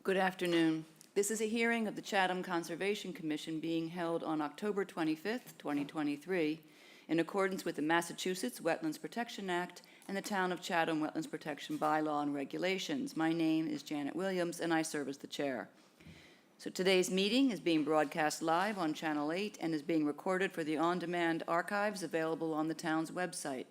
Good afternoon. This is a hearing of the Chatham Conservation Commission being held on October 25th, 2023, in accordance with the Massachusetts Wetlands Protection Act and the Town of Chatham Wetlands Protection Bylaw and Regulations. My name is Janet Williams, and I serve as the chair. So today's meeting is being broadcast live on Channel 8 and is being recorded for the on-demand archives available on the town's website.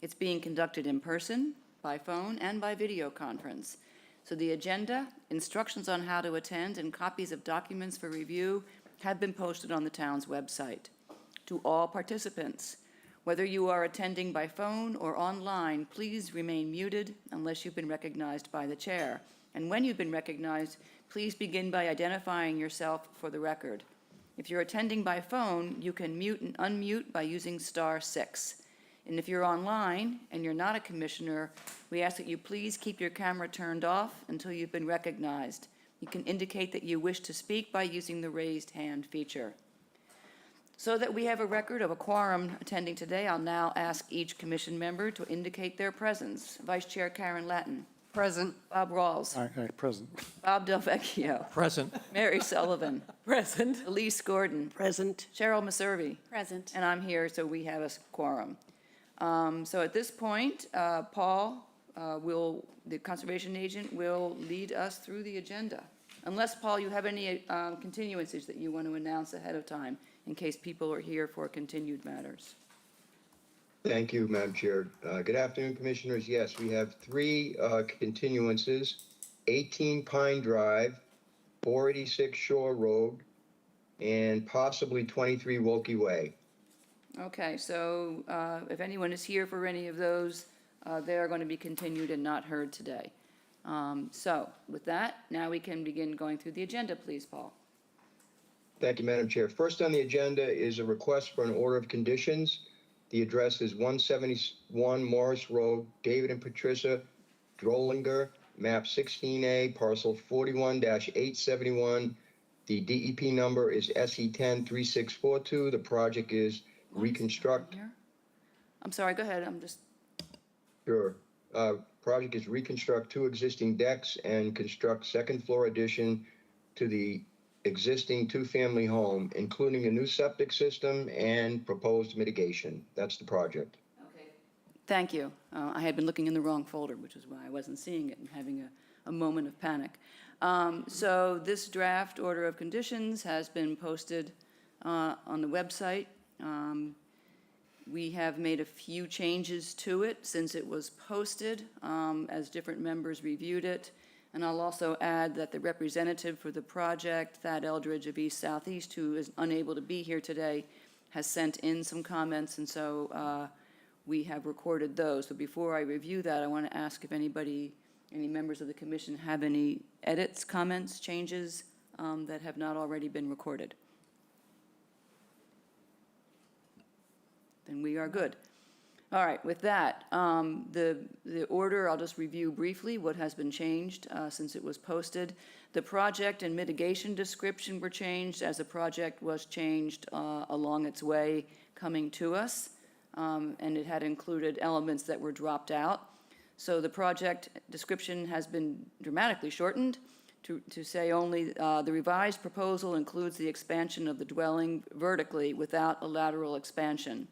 It's being conducted in person, by phone, and by video conference. So the agenda, instructions on how to attend, and copies of documents for review have been posted on the town's website. To all participants, whether you are attending by phone or online, please remain muted unless you've been recognized by the chair. And when you've been recognized, please begin by identifying yourself for the record. If you're attending by phone, you can mute and unmute by using *6. And if you're online and you're not a commissioner, we ask that you please keep your camera turned off until you've been recognized. You can indicate that you wish to speak by using the raised hand feature. So that we have a record of a quorum attending today, I'll now ask each commission member to indicate their presence. Vice Chair Karen Lattin. Present. Bob Rawls. Aye, present. Bob Delvecchio. Present. Mary Sullivan. Present. Elise Gordon. Present. Cheryl Maservi. Present. And I'm here, so we have a quorum. So at this point, Paul the conservation agent, will lead us through the agenda. Unless, Paul, you have any continuances that you want to announce ahead of time in case people are here for continued matters. Thank you, Madam Chair. Good afternoon, Commissioners. Yes, we have three continuances: 18 Pine Drive, 486 Shore Road, and possibly 23 Wilkie Way. Okay, so if anyone is here for any of those, they are going to be continued and not heard today. So with that, now we can begin going through the agenda, please, Paul. Thank you, Madam Chair. First on the agenda is a request for an order of conditions. The address is 171 Morris Road, David and Patricia Drollinger, map 16A, parcel 41-871. The DEP number is SE103642. The project is reconstruct. I'm sorry, go ahead. I'm just. Sure. Project is reconstruct two existing decks and construct second floor addition to the existing two-family home, including a new septic system and proposed mitigation. That's the project. Okay. Thank you. I had been looking in the wrong folder, which is why I wasn't seeing it and having a moment of panic. So this draft order of conditions has been posted on the website. We have made a few changes to it since it was posted as different members reviewed it. And I'll also add that the representative for the project, Thad Eldridge of East Southeast, who is unable to be here today, has sent in some comments, and so we have recorded those. So before I review that, I want to ask if any members of the commission have any edits, comments, changes that have not already been recorded. Then we are good. All right, with that, the order, I'll just review briefly what has been changed since it was posted. The project and mitigation description were changed as the project was changed along its way coming to us, and it had included elements that were dropped out. So the project description has been dramatically shortened to say only the revised proposal includes the expansion of the dwelling vertically without a lateral expansion.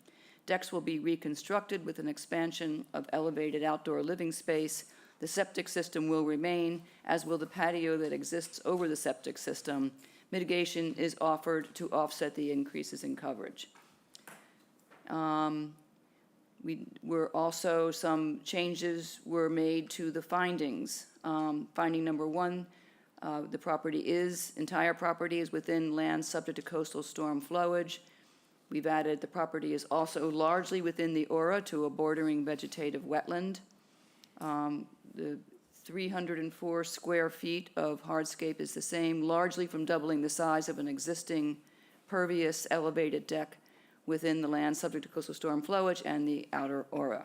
Decks will be reconstructed with an expansion of elevated outdoor living space. The septic system will remain, as will the patio that exists over the septic system. Mitigation is offered to offset the increases in coverage. Some changes were made to the findings. Finding number 1, the entire property is within land subject to coastal storm flowage. We've added the property is also largely within the aura to a bordering vegetative wetland. The 304 square feet of hardscape is the same, largely from doubling the size of an existing pervious elevated deck within the land subject to coastal storm flowage and the outer aura.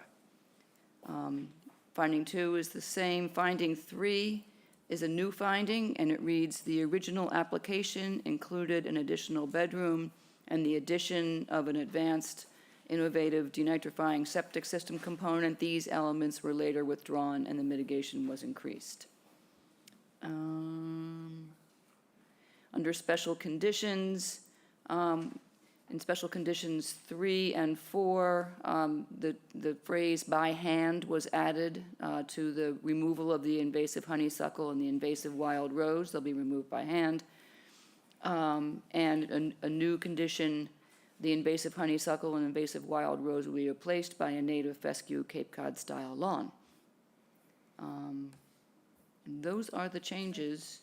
Finding 2 is the same. Finding 3 is a new finding, and it reads, the original application included an additional bedroom and the addition of an advanced innovative denitrifying septic system component. These elements were later withdrawn and the mitigation was increased. Under special conditions, in special conditions 3 and 4, the phrase "by hand" was added to the removal of the invasive honeysuckle and the invasive wild rose. They'll be removed by hand. And a new condition, the invasive honeysuckle and invasive wild rose will be replaced by a native fescue Cape Cod-style lawn. And those are the changes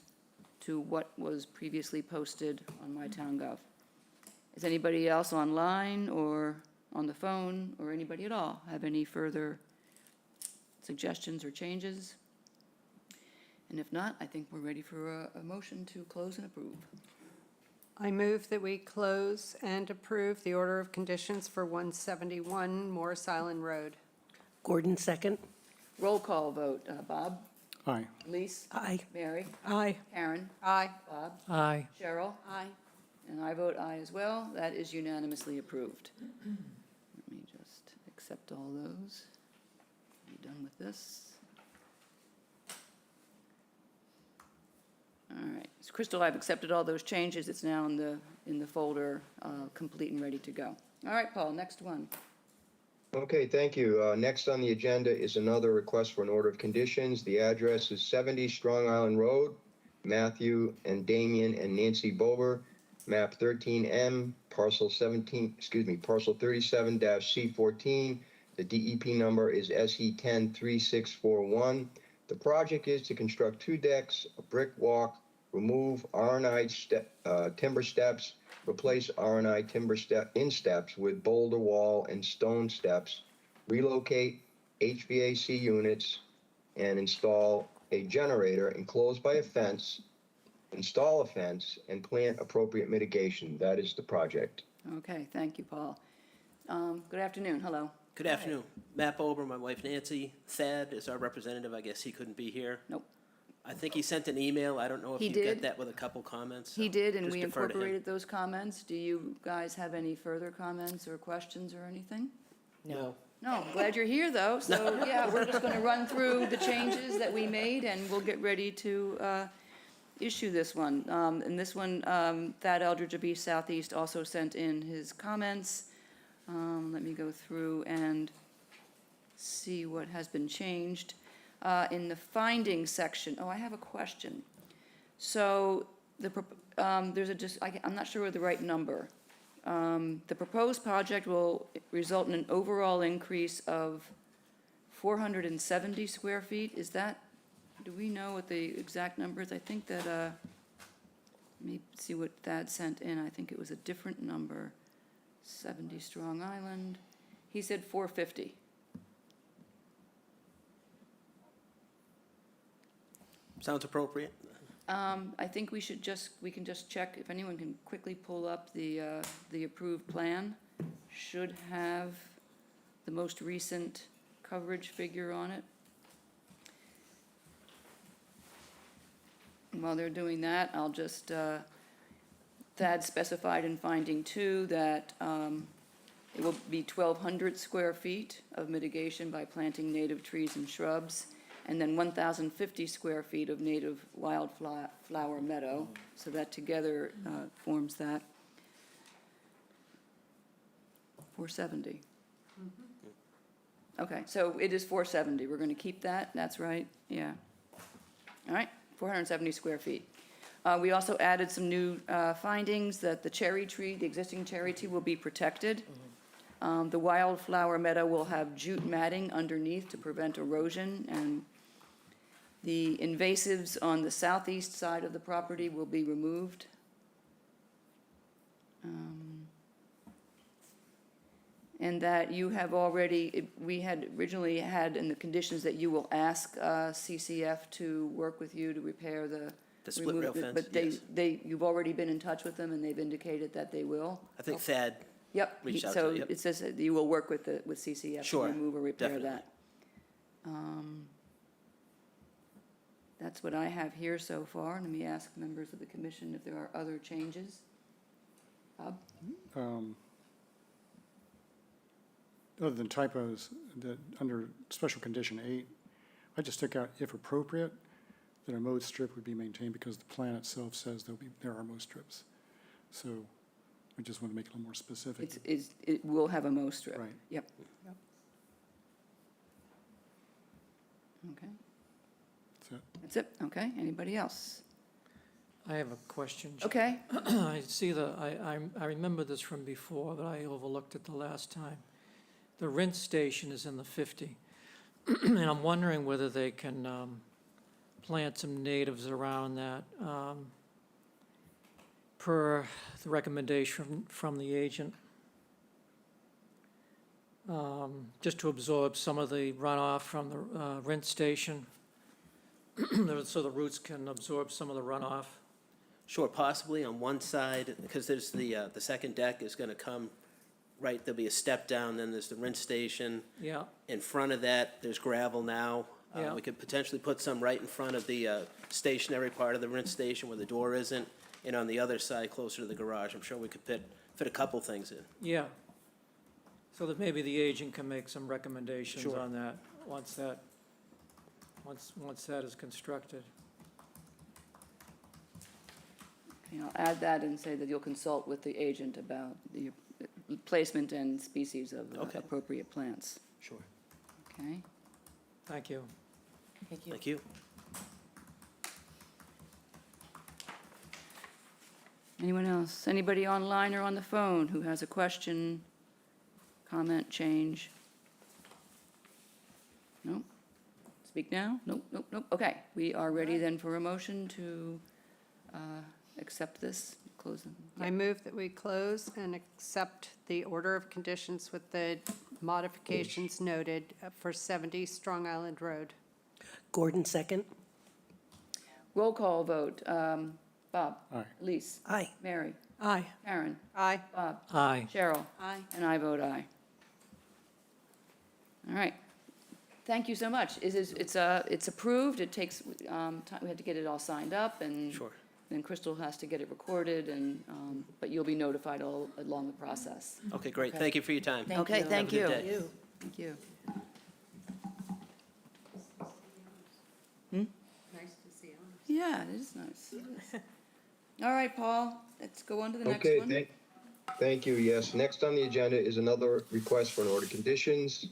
to what was previously posted on MyTownGov. Is anybody else online or on the phone, or anybody at all, have any further suggestions or changes? And if not, I think we're ready for a motion to close and approve. I move that we close and approve the order of conditions for 171 Morris Island Road. Gordon, second. Roll call vote. Bob? Aye. Lise? Aye. Mary? Aye. Karen? Aye. Bob? Aye. Cheryl? Aye. And I vote aye as well. That is unanimously approved. Let me just accept all those. Be done with this. All right. So Crystal, I've accepted all those changes. It's now in the folder, complete and ready to go. All right, Paul, next one. Okay, thank you. Next on the agenda is another request for an order of conditions. The address is 70 Strong Island Road, Matthew and Damian and Nancy Bober, map 13M, parcel 37-C14. The DEP number is SE103641. The project is to construct 2 decks, a brick walk, remove RNI timber steps, replace RNI timber steps with boulder wall and stone steps, relocate HVAC units, and install a generator enclosed by a fence, install a fence, and plant appropriate mitigation. That is the project. Okay, thank you, Paul. Good afternoon, hello. Good afternoon. Matt Bober, my wife Nancy. Thad is our representative. I guess he couldn't be here. Nope. I think he sent an email. I don't know if He you did. got that with a couple comments. He so did, and just we defer to him. incorporated those comments. Do you guys have any further comments or questions or anything? No. No, glad you're here, though. So, yeah, we're just going to run through the changes that we made, and we'll get ready to issue this one. And this one, Thad Eldridge of East Southeast also sent in his comments. Let me go through and see what has been changed. In the findings section, I have a question. So, there's I'm not sure of the right number. The proposed project will result in an overall increase of 470 square feet. Is that, do we know what the exact number is? I think that, let me see what Thad sent in. I think it was a different number. 70 Strong Island. He said 450. Sounds appropriate. I think we can just check, if anyone can quickly pull up the approved plan. Should have the most recent coverage figure on it. And while they're doing that, I'll just, Thad specified in finding 2 that it will be 1,200 square feet of mitigation by planting native trees and shrubs, and then 1,050 square feet of native wildflower meadow. So that together forms that. 470. Okay, so it is 470. We're going to keep that. That's right. Yeah. All right, 470 square feet. We also added some new findings that the cherry tree, the existing cherry tree, will be protected. The wildflower meadow will have jute matting underneath to prevent erosion, and the invasives on the southeast side of the property will be removed. And that you have already, we had originally had in the conditions that you will ask CCF to work with you to repair the split rail fence, but yes. you've already been in touch with them and they've indicated that they will? I think Thad. Yep, reached out so to, yep. it says that you will work with CCF to Sure, remove or repair definitely. that. That's what I have here so far. Let me ask members of the commission if there are other changes. Bob? Other than typos, that under special condition 8, I just took out if appropriate. that a mowed strip would be maintained because the plan itself says there are mowed strips. So we just want to make it a little more specific. It will have a mow strip. Right. Yep. Okay, That's it. that's it. Okay, anybody else? I have a question. Okay, I see I remember this from before, but I overlooked it the last time. The rinse station is in the 50. And I'm wondering whether they can plant some natives around that per the recommendation from the agent. Just to absorb some of the runoff from the rinse station, so the roots can absorb some of the runoff. Sure, possibly on one side, because there's the second deck is gonna come, right, there'll be a step down, then there's the rinse station. Yeah, In front of that, there's gravel now. Yeah. We could potentially put some right in front of the stationary part of the rinse station where the door isn't, and on the other side, closer to the garage. I'm sure we could fit a couple things in. yeah. So that maybe the agent can make some recommendations Sure. on that, once that is constructed. okay, I'll add that and say that you'll consult with the agent about the placement and species of Okay. appropriate plants. Sure. Okay, Thank you. Thank you. anyone else? Anybody online or on the phone who has a question, comment, change? No? Speak now? Nope, nope, nope. Okay, we are ready then for a motion to accept this, close them. I move that we close and accept the order of conditions with the modifications noted for 70 Strong Island Road. Gordon, second. Roll call vote. Bob? Aye. Elise? Aye. Mary? Aye. Karen? Aye. Bob? Aye. Cheryl? Aye. And I vote aye. All right. Thank you so much. It's approved. It takes, time. We have to get it all signed up, and Sure. then Crystal has to get it recorded, and, but you'll be notified all along the process. Okay, great. Okay. Thank you for your time. Okay, thank you. Have a good day. Thank you. Nice to see you. Yeah, it is nice. It is. All right, Paul, let's go on to the next Okay, one. thank you. Yes, next on the agenda is another request for an order of conditions.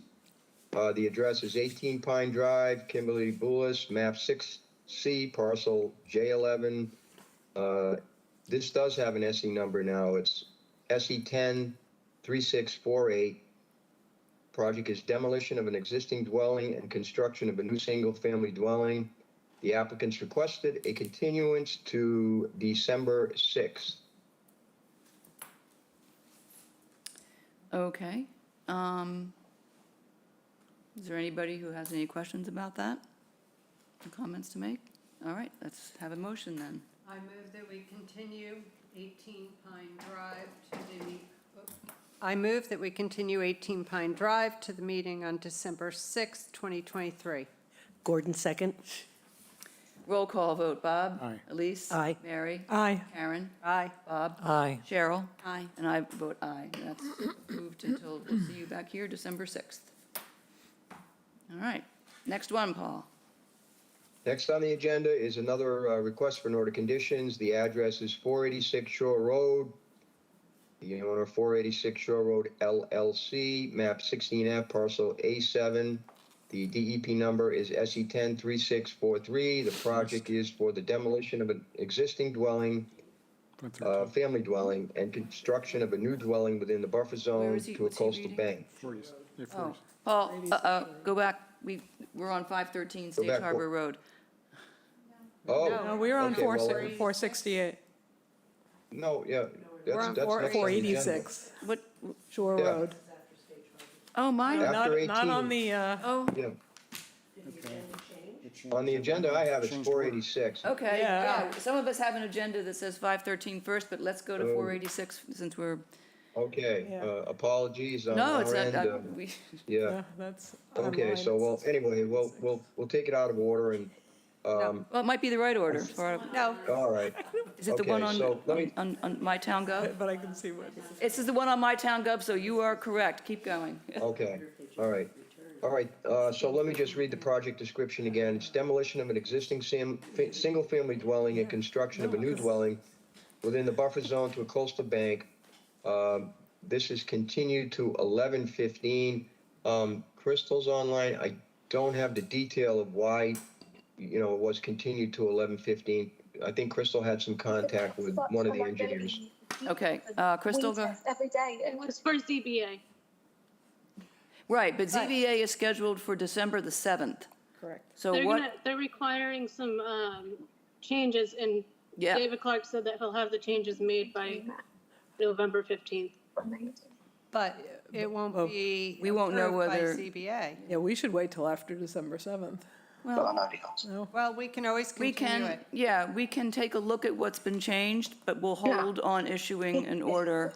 The address is 18 Pine Drive, Kimberly Boulis, map 6C, parcel J11. This does have an SE number now. It's SE 103648. Project is demolition of an existing dwelling and construction of a new single-family dwelling. The applicants requested a continuance to December 6th. Okay. Is there anybody who has any questions about that? Or comments to make? All right, let's have a motion then. I move that we continue 18 Pine Drive to the, I move that we continue 18 Pine Drive to the meeting on December 6th, 2023. Gordon, second. Roll call vote. Bob? Aye. Elise? Aye. Mary? Aye. Karen? Aye. Bob? Aye. Cheryl? Aye. And I vote aye. That's approved until, we'll see you back here December 6th. All right, next one, Paul. Next on the agenda is another request for an order of conditions. The address is 486 Shore Road. The owner, 486 Shore Road LLC, map 16F, parcel A7. The DEP number is SE 103643. The project is for the demolition of an existing dwelling, 113, family dwelling, and construction of a new dwelling within the buffer Where zone is he- to a what's he coastal reading? bank. 40s, yeah, Oh, 40s. Paul, go back. We're on 513 Stage back, Harbor Road. Oh. No, we're on okay, well, 468. No, yeah. We're on that's next on the agenda. 486 What, Shore Yeah. Road. oh, my, After Not on 18. the, oh, Yeah. On the agenda I have it's Changed order. 486. okay, Yeah. yeah. Some of us have an agenda that says 513 first, but let's go to Oh. 486 since we're, Okay, Yeah. Apologies on no, it's our not, end. we, Yeah, yeah, that's okay, online. so, well, anyway, we'll take it out of order and, well, it might be the right order. for- No, all right. Is it the one Okay, on, so let me- on My Town Gov? But I can see what, This is the one on My Town Gov, so you are correct. Keep going. Okay, all right. All right, so let me just read the project description again. It's demolition of an existing single-family dwelling and construction of a new dwelling within the buffer zone to a coastal bank. This is continued to 11/15. Crystal's online. I don't have the detail of why, it was continued to 11/15. I think Crystal had some contact with one of the engineers. Okay, Crystal, go. Every day. It was for ZBA. Right, but ZBA is scheduled for December the 7th. Correct. So what, They're requiring some changes, and yeah, David Clark said that he'll have the changes made by November 15th. But it won't be we won't know approved by whether- ZBA. Yeah, we should wait till after December 7th. Well, we can always we continue can, it. yeah, we can take a look at what's been changed, but we'll hold on issuing an order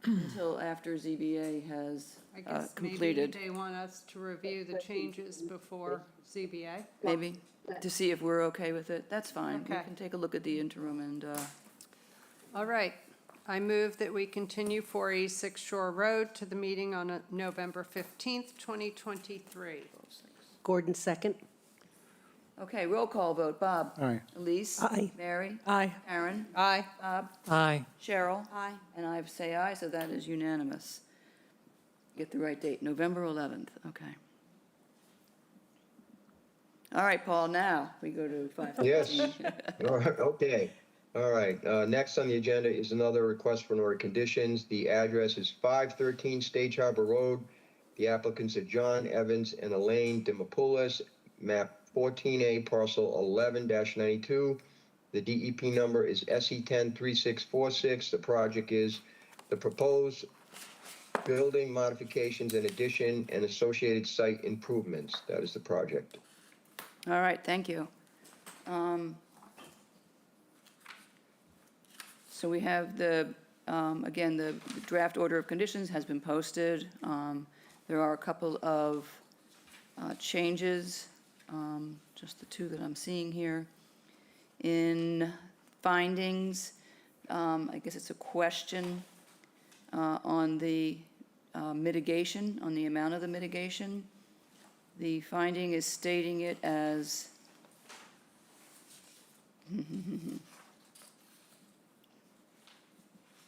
until after ZBA has I guess maybe completed, they want us to review the changes before ZBA. maybe, to see if we're okay with it. That's fine. We Okay. can take a look at the interim and, All right. I move that we continue 486 Shore Road to the meeting on November 15th, 2023. Gordon second. okay, roll call vote. Bob? Aye. Elise? Aye. Mary? Aye. Aaron? Aye. Bob? Aye. Cheryl? Aye. And I say aye, so that is unanimous. Get the right date, November 11th, okay. All right, Paul, now we go to 5:15. Yes. All right, okay. All right, next on the agenda is another request for an order of conditions. The address is 513 Stage Harbor Road. The applicants are John Evans and Elaine Dimopoulos, map 14A, parcel 11-92. The DEP number is SE103646. The project is the proposed building modifications and addition and associated site improvements. That is the project. All right, thank you. So we have again, the draft order of conditions has been posted. There are a couple of changes, just the two that I'm seeing here. In findings, I guess it's a question on the mitigation, on the amount of the mitigation. The finding is stating it as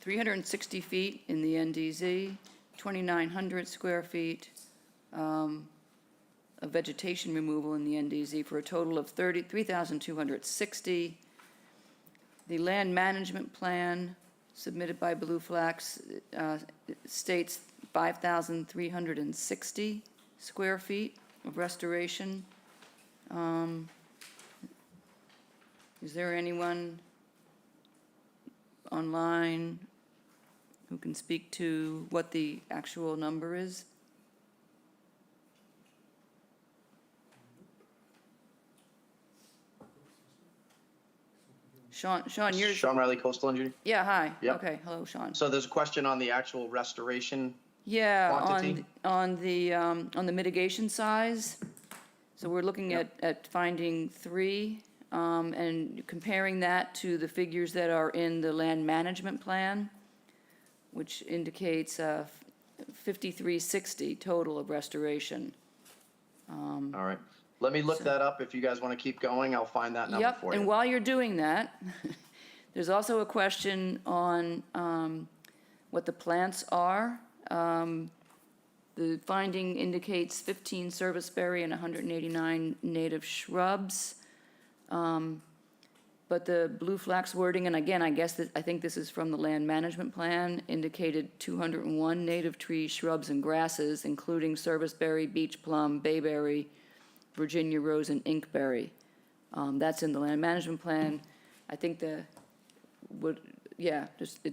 360 feet in the NDZ, 2,900 square feet of vegetation removal in the NDZ for a total of 3,260. The land management plan submitted by Blue Flax states 5,360 square feet of restoration. Is there anyone online who can speak to what the actual number is? Sean, you're, Sean Riley, Coastal Engineer. yeah, hi. Yep. Okay, hello, Sean. So there's a question on the actual restoration. Yeah, Quantity? on the mitigation size. So we're looking at finding 3, and comparing that to the figures that are in the land management plan, which indicates 5,360 total of restoration. All right. Let me look that up. If you guys want to keep going, I'll find that number Yep, for and you. while you're doing that, there's also a question on what the plants are. The finding indicates 15 serviceberry and 189 native shrubs. But the Blue Flax wording, and again, I think this is from the land management plan, indicated 201 native trees, shrubs, and grasses, including serviceberry, beech plum, bayberry, Virginia rose, and inkberry. That's in the land management plan. I think it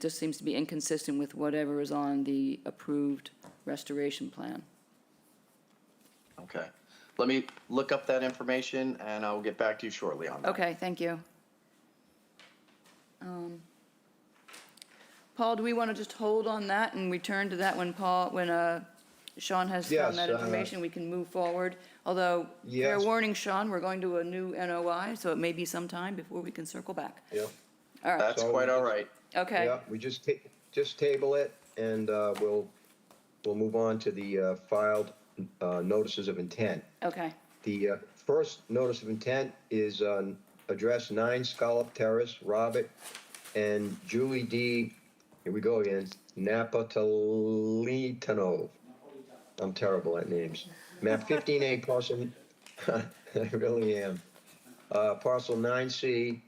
just seems to be inconsistent with whatever is on the approved restoration plan. Okay. Let me look up that information and I'll get back to you shortly on that. Okay, thank you. Paul, do we want to just hold on that and return to that when Sean has found that Yes, information, we can move forward? Although, fair Yes. warning, Sean, we're going to a new NOI, so it may be some time before we can circle back. Yeah. All right, That's quite all right. okay, Yeah, we just table it, and we'll move on to the filed notices of intent. Okay, The first notice of intent is on address 9 Scallop Terrace, Robert and Julie D., here we go again, Napolitano. I'm terrible at names. Map 15A, parcel, I really am. Parcel 9C,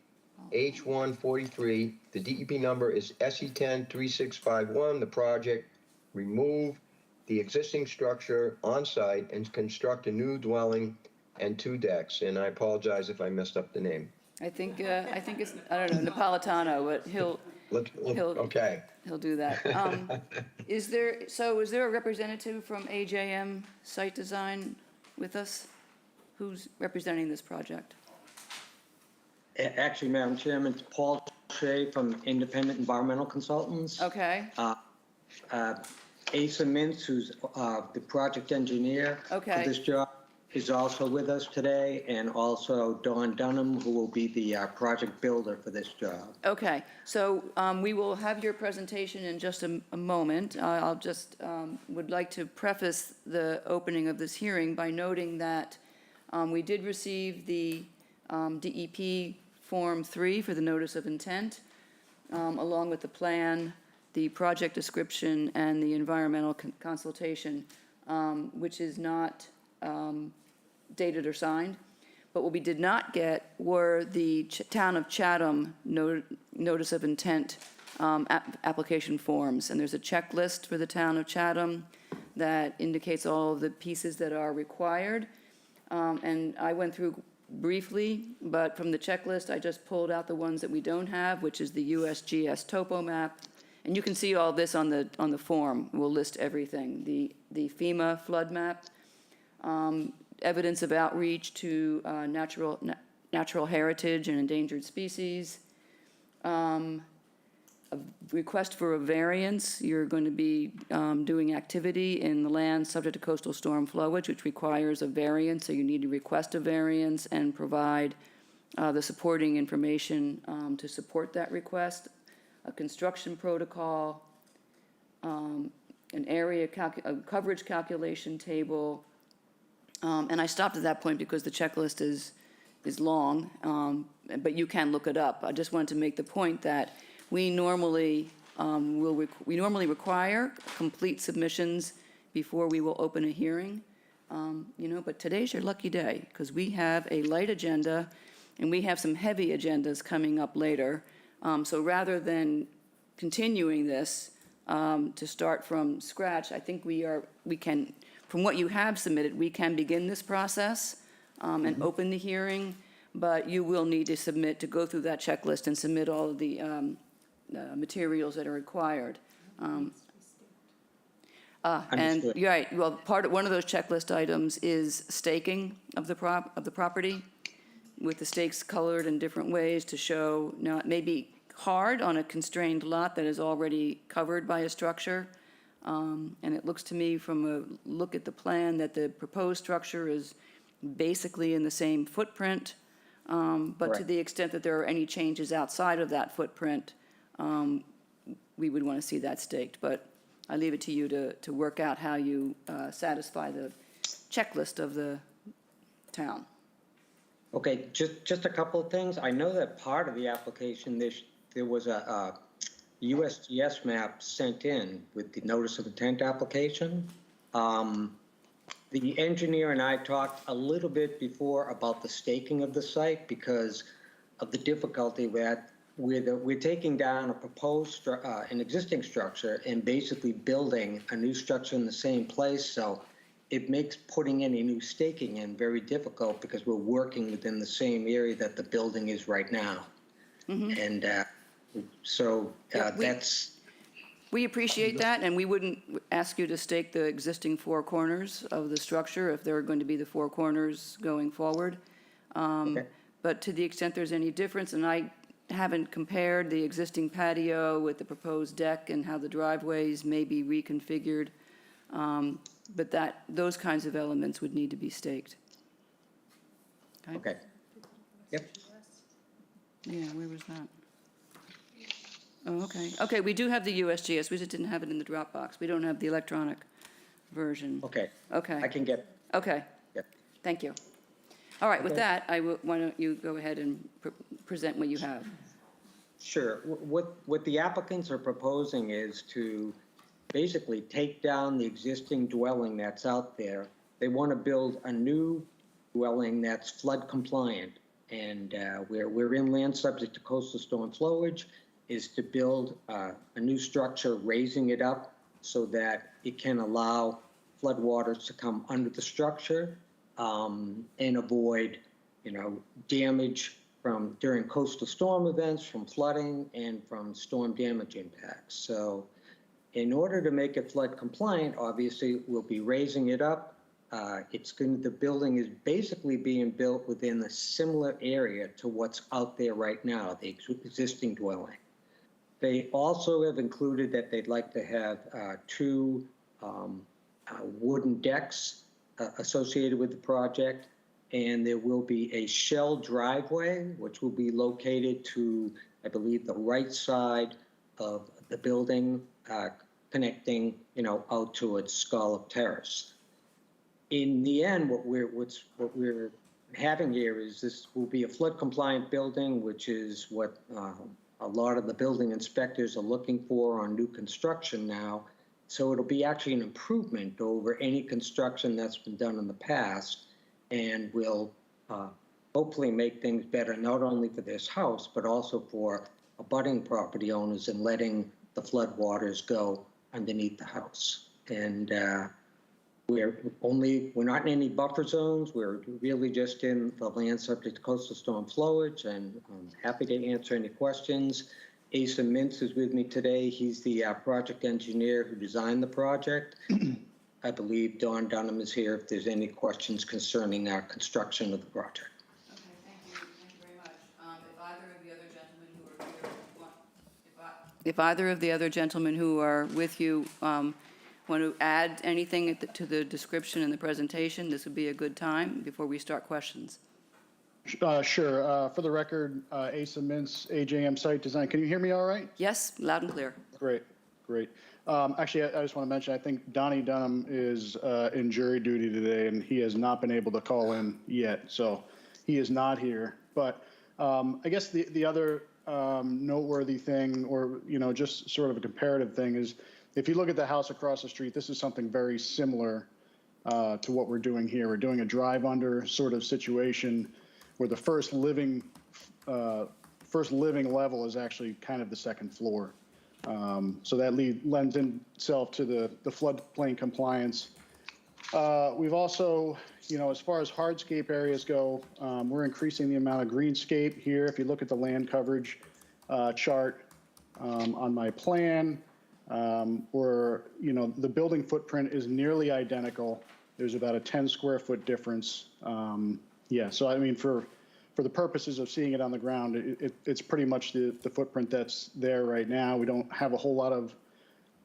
H143. The DEP number is SE103651. The project, remove the existing structure on site and construct a new dwelling and 2 decks. And I apologize if I messed up the name. I think it's, I don't know, Napolitano, but he'll Okay. do that. Is there a representative from AJM Site Design with us? Who's representing this project? Actually, Madam Chairman, it's Paul Shea from Independent Environmental Consultants. Okay, Asa Mintz, who's the project engineer Okay. for this job, is also with us today, and also Dawn Dunham, who will be the project builder for this job. okay. So we will have your presentation in just a moment. I'll just would like to preface the opening of this hearing by noting that we did receive the DEP Form 3 for the Notice of Intent, along with the plan, the project description, and the environmental consultation, which is not dated or signed. But what we did not get were the Town of Chatham Notice of Intent application forms. And there's a checklist for the Town of Chatham that indicates all of the pieces that are required. And I went through briefly, but from the checklist, I just pulled out the ones that we don't have, which is the USGS topo map. And you can see all this on the form. We'll list everything. The FEMA flood map, evidence of outreach to natural heritage and endangered species, a request for a variance. You're going to be doing activity in the land subject to coastal storm flowage, which requires a variance, so you need to request a variance and provide the supporting information to support that request, a construction protocol, an area a coverage calculation table, and I stopped at that point because the checklist is long, but you can look it up. I just wanted to make the point that we normally require complete submissions before we will open a hearing, but today's your lucky day because we have a light agenda and we have some heavy agendas coming up later. So rather than continuing this to start from scratch, I think we can, from what you have submitted, we can begin this process and open the hearing, but you will need to go through that checklist and submit all of the materials that are required. And Understood. you're right, well, one of those checklist items is staking of the property, with the stakes colored in different ways to show, now it may be hard on a constrained lot that is already covered by a structure. And it looks to me from a look at the plan that the proposed structure is basically in the same footprint. But to Correct. the extent that there are any changes outside of that footprint, we would want to see that staked. But I leave it to you to work out how you satisfy the checklist of the town. Okay, just a couple of things. I know that part of the application, there was a USGS map sent in with the notice of intent application. The engineer and I talked a little bit before about the staking of the site because of the difficulty that we're taking down a proposed, an existing structure and basically building a new structure in the same place. So it makes putting any new staking in very difficult because we're working within the same area that the building is right now. And so that's... We appreciate that, and we wouldn't ask you to stake the existing four corners of the structure if there are going to be the four corners going forward. Okay. But to the extent there's any difference, and I haven't compared the existing patio with the proposed deck and how the driveways may be reconfigured, but those kinds of elements would need to be staked. Okay. Yep. Yeah, where was that? Oh, okay. Okay, we do have the USGS, we just didn't have it in the Dropbox. We don't have the electronic version. Okay, Okay, I can get, okay, yeah. thank you. All right, with Okay. that, why don't you go ahead and present what you have? Sure. What the applicants are proposing is to basically take down the existing dwelling that's out there. They want to build a new dwelling that's flood compliant. And where we're in land subject to coastal storm flowage is to build a new structure, raising it up so that it can allow floodwaters to come under the structure and avoid, damage from during coastal storm events, from flooding, and from storm damage impacts. So in order to make it flood compliant, obviously, we'll be raising it up. The building is basically being built within a similar area to what's out there right now, the existing dwelling. They also have included that they'd like to have two wooden decks associated with the project, and there will be a shell driveway, which will be located to, I believe, the right side of the building, connecting, out towards Scallop Terrace. In the end, what we're having here is this will be a flood compliant building, which is what a lot of the building inspectors are looking for on new construction now. So it'll be actually an improvement over any construction that's been done in the past, and will hopefully make things better, not only for this house, but also for abutting property owners and letting the flood waters go underneath the house. And we're not in any buffer zones. We're really just in the land subject to coastal storm flowage, and I'm happy to answer any questions. Asa Mintz is with me today. He's the project engineer who designed the project. I believe Don Dunham is here if there's any questions concerning our construction of the project. Okay, thank you very much. If either of the other gentlemen who are with you want to add anything to the description and the presentation, this would be a good time before we start questions. Sure. For the record, Asa Mintz, AJM Site Design. Can you hear me all right? Yes, loud and clear. Great. Actually, I just want to mention, I think Donnie Dunham is in jury duty today, and he has not been able to call in yet, so he is not here. But I guess the other noteworthy thing, or just sort of a comparative thing, is if you look at the house across the street, this is something very similar to what we're doing here. We're doing a drive-under sort of situation where the first living level is actually kind of the second floor. So that lends itself to the floodplain compliance. We've also, as far as hardscape areas go, we're increasing the amount of greenscape here. If you look at the land coverage chart on my plan, the building footprint is nearly identical. There's about a 10 square foot difference. So I mean, for the purposes of seeing it on the ground, it's pretty much the footprint that's there right now. We don't have a whole lot of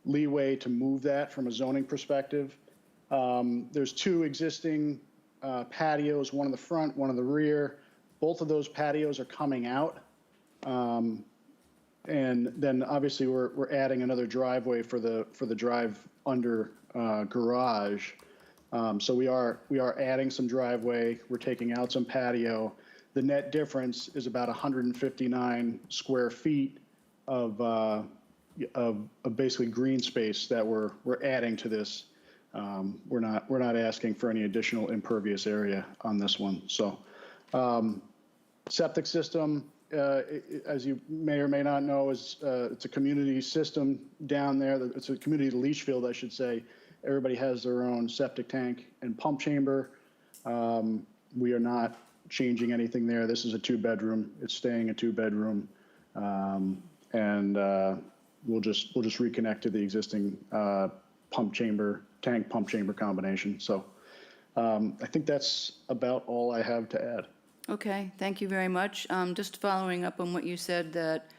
leeway to move that from a zoning perspective. There's two existing patios, one in the front, one in the rear. Both of those patios are coming out. And then obviously we're adding another driveway for the drive under garage. So we are adding some driveway. We're taking out some patio. The net difference is about 159 square feet of basically green space that we're adding to this. We're not asking for any additional impervious area on this one. So septic system, as you may or may not know, is it's a community system down there. It's a community leach field, I should say. Everybody has their own septic tank and pump chamber. We are not changing anything there. This is a 2-bedroom. It's staying a 2-bedroom, and we'll just reconnect to the existing tank pump chamber combination. So I think that's about all I have to add. Okay, thank you very much. Just following up on what you said, that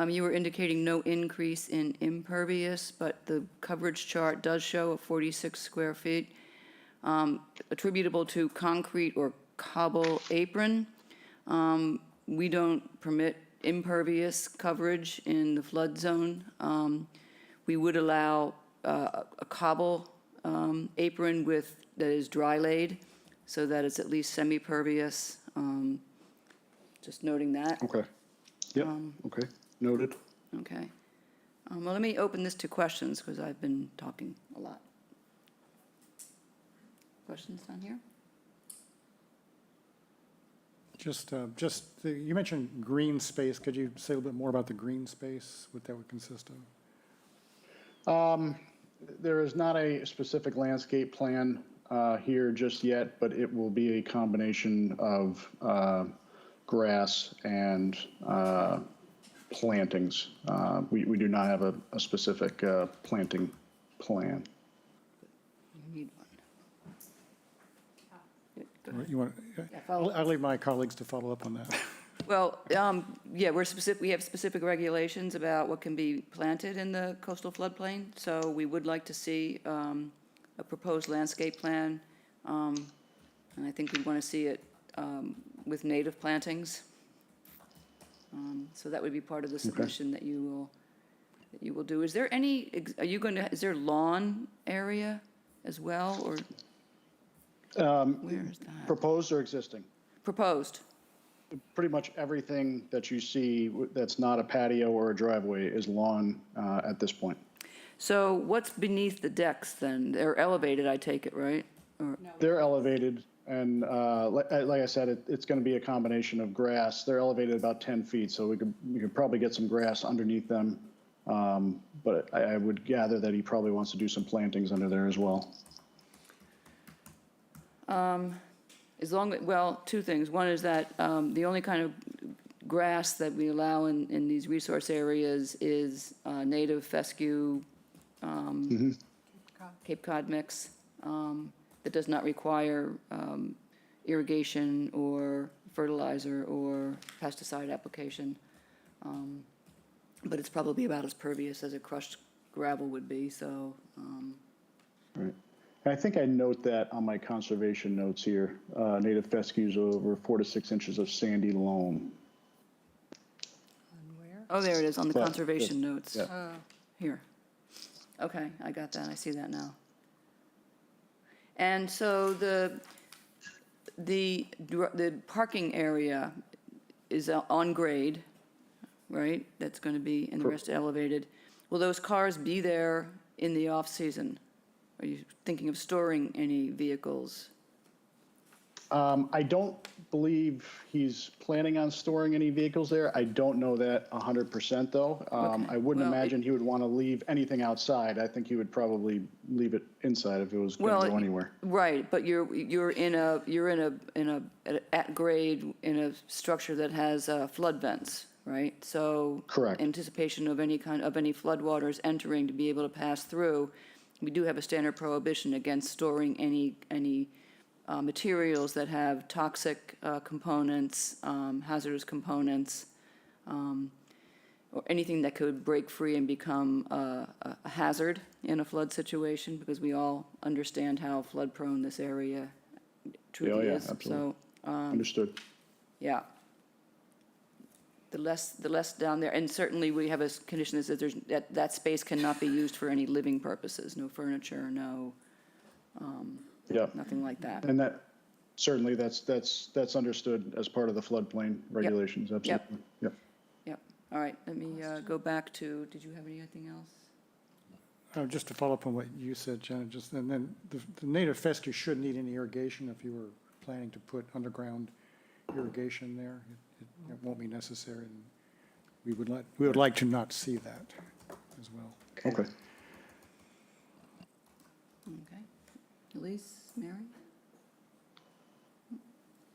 you were indicating no increase in impervious, but the coverage chart does show a 46 square feet attributable to concrete or cobble apron. We don't permit impervious coverage in the flood zone. We would allow a cobble apron that is dry laid, so that it's at least semi-pervious. Just noting that. Okay. Yep, okay, noted. Okay. Well, let me open this to questions, because I've been talking a lot. Questions down here? You mentioned green space. Could you say a little bit more about the green space, what that would consist of? There is not a specific landscape plan here just yet, but it will be a combination of grass and plantings. We do not have a specific planting plan. You need one. Go Or ahead. You want, follow up. I'll leave my colleagues to follow up on that. Well, yeah, we have specific regulations about what can be planted in the coastal floodplain, so we would like to see a proposed landscape plan, and I think we want to see it with native plantings. So that would be part of the submission that you will do. Is there is there lawn area as well, or where is that? Proposed or existing? Proposed. Pretty much everything that you see that's not a patio or a driveway is lawn at this point. So what's beneath the decks then? They're elevated, I take it, right? Or, They're elevated, and like I said, it's going to be a combination of grass. They're elevated about 10 feet, so we could probably get some grass underneath them. But I would gather that he probably wants to do some plantings under there as well. well, two things. One is that the only kind of grass that we allow in these resource areas is native fescue, Cape Cod mix, that does not require irrigation or fertilizer or pesticide application. But it's probably about as pervious as a crushed gravel would be, so. Right. And I think I note that on my conservation notes here. Native fescues over 4 to 6 inches of sandy loam. Oh, there it is on the But- conservation notes. Yeah. Here. Okay, I got that, I see that now. And so the parking area is on grade, right? That's going to be, and the rest elevated. Will those cars be there in the off-season? Are you thinking of storing any vehicles? I don't believe he's planning on storing any vehicles there. I don't know that 100% though. Okay. I wouldn't Well, imagine he would want to leave anything outside. I think he would probably leave it inside if it was going to go anywhere. Right, but you're at grade in a structure that has flood vents, right? So Correct. anticipation of any floodwaters entering to be able to pass through, we do have a standard prohibition against storing any materials that have toxic components, hazardous components, or anything that could break free and become a hazard in a flood situation, because we all understand how flood-prone this area truly yeah, is. absolutely. So, Understood. yeah. The less down there, and certainly we have a condition that says that space cannot be used for any living purposes, no furniture, no, Yeah. nothing like that. And that, certainly that's understood as part of the floodplain regulations, absolutely. Yep. Yep. All right, let me go back to, did you have anything else? Just to follow up on what you said, Janet, and then the native fescue shouldn't need any irrigation if you were planning to put underground irrigation there. It won't be necessary, and we would like to not see that as well. Okay. Okay. Elise, Mary? I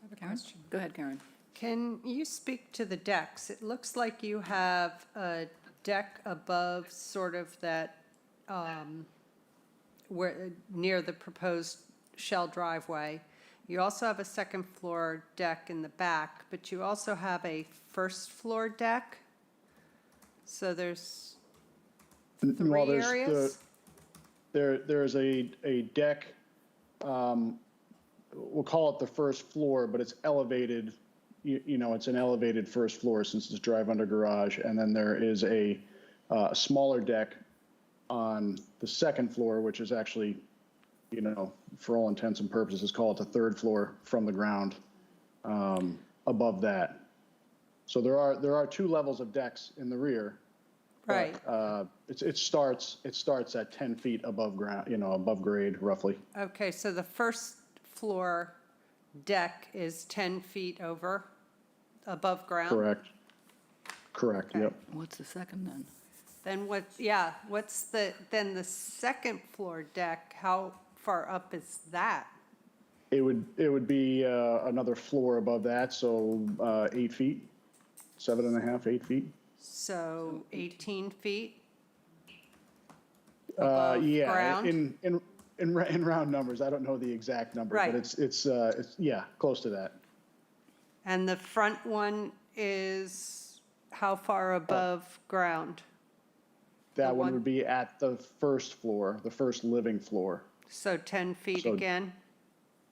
have a Karen? question. Go ahead, Karen. Can you speak to the decks? It looks like you have a deck above sort of that, where, near the proposed shell driveway. You also have a second floor deck in the back, but you also have a first floor deck. So there's Well, three there's areas? There's a deck, we'll call it the first floor, but it's elevated, it's an elevated first floor since it's drive-under garage. And then there is a smaller deck on the second floor, which is actually you know, for all intents and purposes, call it the third floor from the ground, above that. So there are 2 levels of decks in the rear. but, Right. It starts at 10 feet above ground, you know, above grade roughly. Okay, so the first floor deck is 10 feet above ground? Correct, Okay. yep. What's the second then? Then then the second floor deck, how far up is that? It would be another floor above that, so 8 feet, 7.5, 8 feet. So 18 feet? Above Yeah, ground? in round numbers, I don't know the exact number, Right. but it's yeah, close to that. And the front one is how far above ground? That The one one- would be at the first floor, the first living floor, So 10 feet So- again?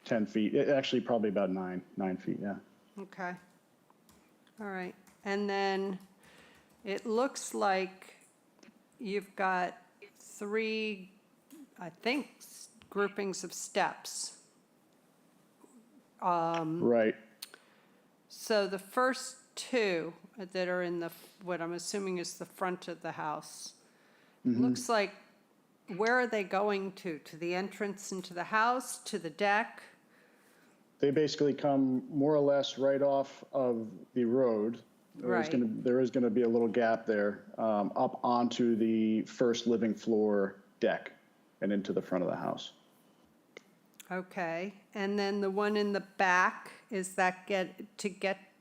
10 feet. Actually, probably about 9 feet, yeah. Okay. All right. And then it looks like you've got 3, I think, groupings of steps. Right. So the first 2 that are in what I'm assuming is the front of the house, looks like, where are they going to? To the entrance into the house, to the deck? They basically come more or less right off of the road. Right. There is gonna be a little gap there, up onto the first living floor deck and into the front of the house. Okay. And then the one in the back, is that get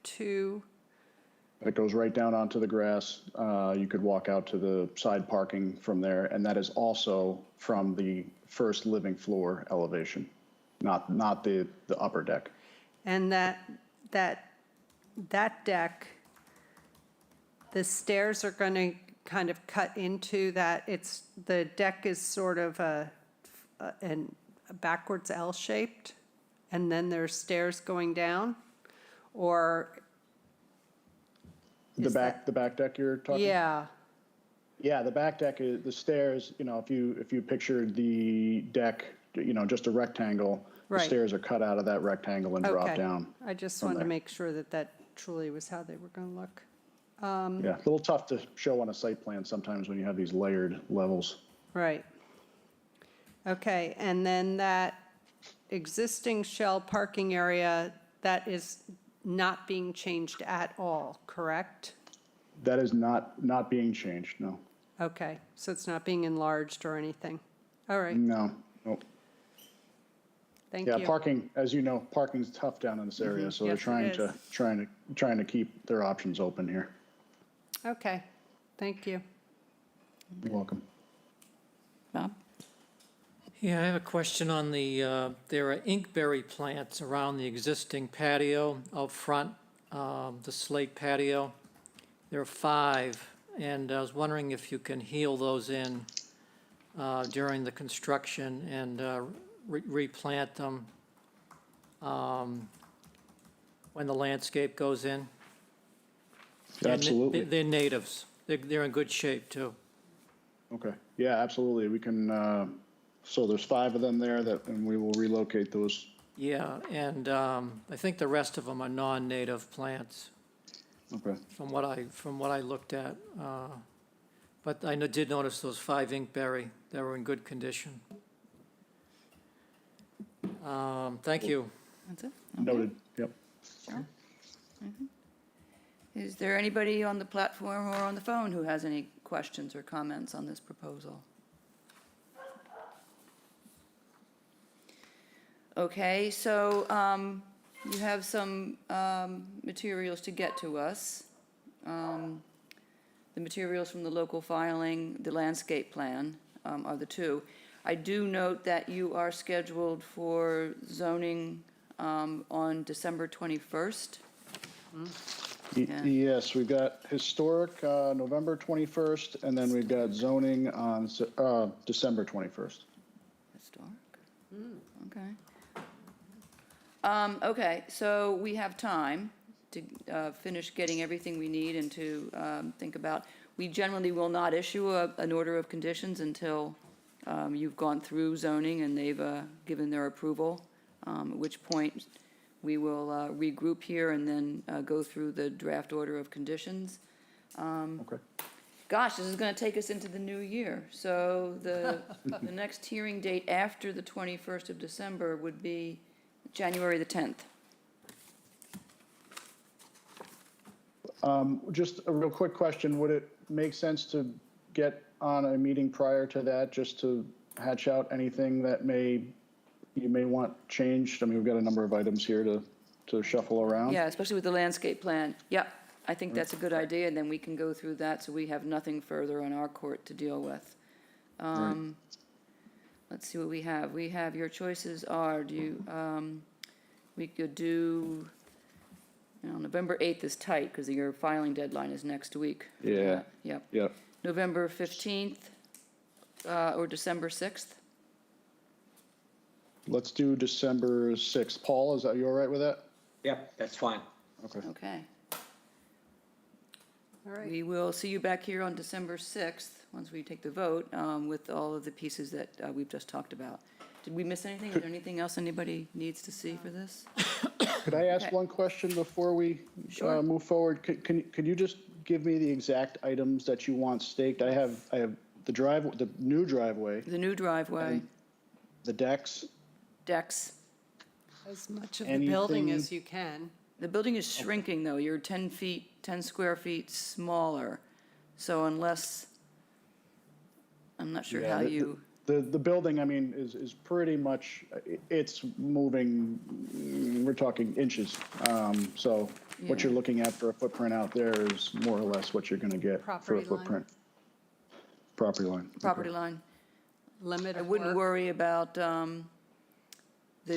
to, It goes right down onto the grass. You could walk out to the side parking from there, and that is also from the first living floor elevation, not the upper deck. and that deck, the stairs are going to kind of cut into that, the deck is sort of a backwards L-shaped, and then there's stairs going down? Or, The Is that- back deck you're talking? yeah, Yeah, the back deck is, the stairs, you know, if you pictured the deck, you know, just a rectangle, the Right. stairs are cut out of that rectangle and drop okay. down. I just from wanted to there. make sure that truly was how they were going to look. Yeah, a little tough to show on a site plan sometimes when you have these layered levels. Right. Okay, and then that existing shell parking area, that is not being changed at all, correct? That is not being changed, no. Okay, so it's not being enlarged or anything? All right, No, no. thank Yeah, you. parking, as you know, parking's tough down in this area, so they're Yes, it trying to keep their options open here. Okay, thank you. You're welcome. Bob? Yeah, I have a question on there are inkberry plants around the existing patio out front, the slate patio. There are 5, and I was wondering if you can heal those in during the construction and replant them when the landscape goes in. Absolutely. They're natives. They're in good shape, too. Okay, yeah, absolutely. We can, so there's 5 of them there and we will relocate those. Yeah, and I think the rest of them are non-native plants. Okay. From what I looked at. But I did notice those 5 inkberry that were in good condition. Thank you. That's it? Okay. Noted, yep. Sure. Is there anybody on the platform or on the phone who has any questions or comments on this proposal? Okay, so you have some materials to get to us. The materials from the local filing, the landscape plan are the 2. I do note that you are scheduled for zoning on December 21st. Yeah. Yes, we've got historic, November 21st, and then we've got zoning on, December 21st. Historic? Okay. Okay, so we have time to finish getting everything we need and to think about. We generally will not issue an order of conditions until You've gone through zoning and they've given their approval, at which point we will regroup here and then go through the draft order of conditions. Okay. Gosh, this is going to take us into the new year. So the next hearing date after the 21st of December would be January the 10th. Just a real quick question, would it make sense to get on a meeting prior to that, just to hatch out anything that you may want changed? I mean, we've got a number of items here to shuffle around. Yeah, especially with the landscape plan. Yep, I think that's a good idea, and then we can go through that so we have nothing further on our court to deal with. Right. Let's see what we have. We have, your choices are, we could do, November 8th is tight because your filing deadline is next week. Yeah. Yep. Yep. November 15th or December 6th? Let's do December 6th. Paul, is that, you all right with that? Yep, that's fine. Okay. Okay. All right. We will see you back here on December 6th, once we take the vote, with all of the pieces that we've just talked about. Did we miss anything? Is there anything else anybody needs to see for this? Could I ask Okay. one question before we Sure. move forward? Could you just give me the exact items that you want staked? I have the new driveway, The new driveway, the decks. decks. As much of the building Anything- as you can. The building is shrinking, though. You're 10 square feet smaller. So unless, I'm not sure Yeah, how the- you, The building, I mean, is pretty much, it's moving, we're talking inches. So what you're Yeah. looking at for a footprint out there is more or less what you're going to get for Property a line. footprint. Property line. Okay. property line. Limit I of wouldn't work. worry about the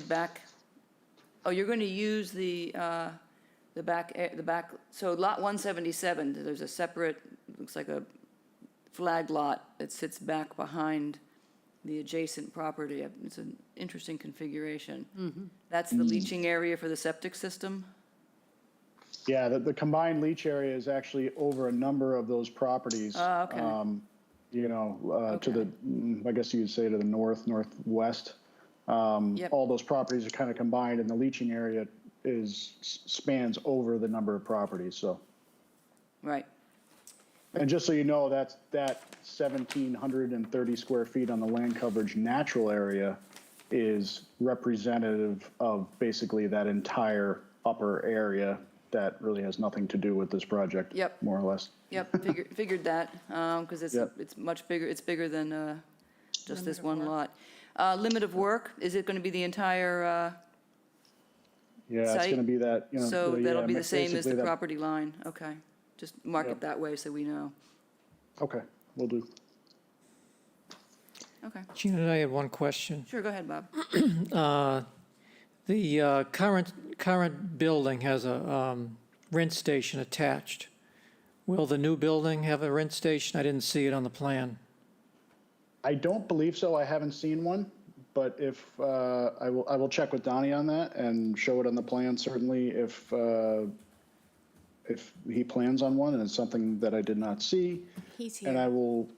back, oh, you're going to use the back, so lot 177, there's a separate, looks like a flag lot that sits back behind the adjacent property. It's an interesting configuration. That's the leaching area for the septic system? Yeah, the combined leach area is actually over a number of those properties. Oh, okay. To the, I guess you would say to the northwest. Yep. All those properties are kind of combined, and the leaching area spans over the number of properties, so. Right, And just so you know, that 1,730 square feet on the land coverage natural area is representative of basically that entire upper area that really has nothing to do with this project. Yep. More or less. yep, figured that, because Yep. it's much bigger, it's bigger than just this Limit of one lot. Limit of work, is it going to be the entire, Yeah, it's Site? going to be that, so that'll yeah, be the same as basically the that- property line? Okay, just mark it Yep. that way so we know. Okay, will do. Okay, Gina, I had one question. sure, go ahead, Bob. The current building has a rinse station attached. Will the new building have a rinse station? I didn't see it on the plan. I don't believe so. I haven't seen one, but if, I will check with Donnie on that and show it on the plan, certainly if he plans on one and it's something that I did not see. He's And I here. will,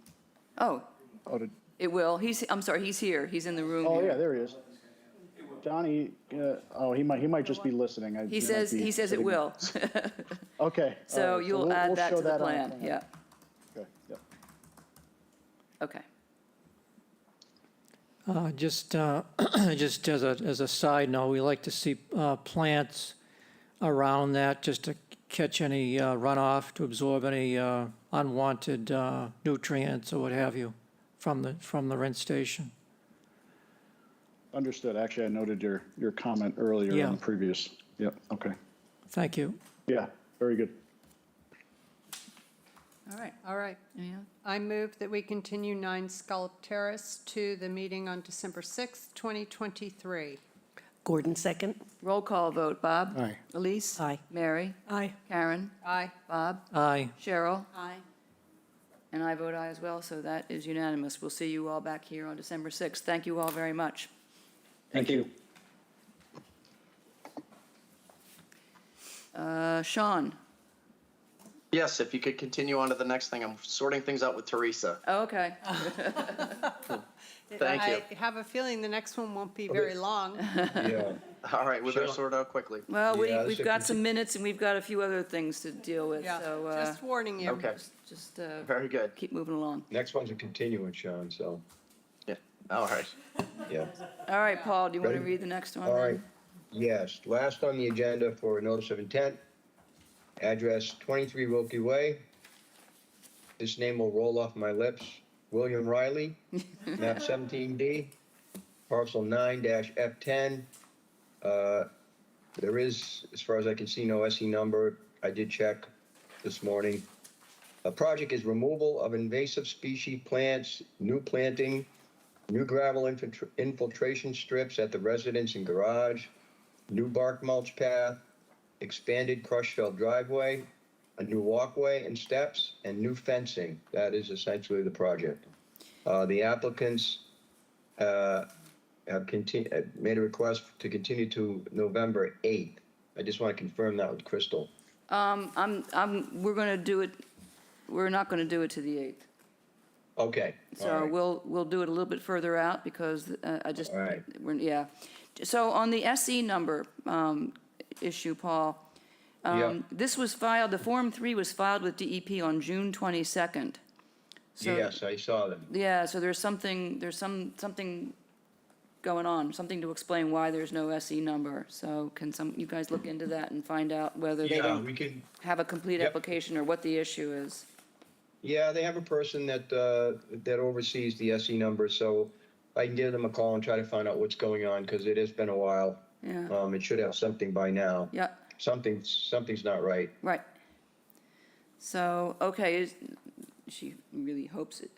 Oh, oh, it will, I'm sorry, he's here, he's in the room oh, here. yeah, there he is. Donnie, he might just be listening. He says it will. Okay. So all right, you'll add we'll that show to the on plan, yeah, Okay, yep. okay. Just as a side note, we like to see plants around that just to catch any runoff, to absorb any unwanted nutrients or what have you from the rinse station. Understood. Actually, I noted your comment earlier Yeah. on the previous. Yep, okay. Thank you. Yeah, very good. All right, All right. any other? I move that we continue 9 Scallop Terrace to the meeting on December 6th, 2023. Gordon, second. Roll call vote, Bob? Aye. Elise? Aye. Mary? Aye. Karen? Aye. Bob? Aye. Cheryl? Aye. And I vote aye as well, so that is unanimous. We'll see you all back here on December 6th. Thank you all very much. Thank you. Sean, Yes, if you could continue on to the next thing. I'm sorting things out with Teresa. Oh, okay. Thank you. I have a feeling the next one won't be very long. Yeah. All right, we better Sure. sort it out quickly. Well, Yeah, we've so got some minutes and we've got a few other things to deal with, Yeah, so, just warning you. Okay, just, very good. keep moving along. Next one's a continuance, Sean, so, Yeah, all right. yeah. All right, Paul, do you want to Ready? read the next one? All then? right. Yes, last on the agenda for a notice of intent, address 23 Wilkie Way. This name will roll off my lips. William Riley, map 17D, parcel 9-F10. There is, as far as I can see, no SE number. I did check this morning. A project is removal of invasive species plants, new planting, new gravel infiltration strips at the residence and garage, new bark mulch path, expanded crush fill driveway, a new walkway and steps, and new fencing. That is essentially the project. The applicants have made a request to continue to November 8th. I just want to confirm that with Crystal. We're going to do it, we're not going to do it to the 8th. Okay. all So right. we'll do it a little bit further out because I just, All right. yeah. So on the SE number issue, Paul, Yeah. this was filed, the Form 3 was filed with DEP on June 22nd. So- Yes, I saw them. Yeah, so there's something going on, something to explain why there's no SE number. So can you guys look into that and find out whether they Yeah, don't we can. have a complete Yep. application or what the issue is? Yeah, they have a person that oversees the SE number, so I can give them a call and try to find out what's going on because it has been a while. Yeah, It should have something by now. yeah, Something's not right. right. So, okay, she really hopes it.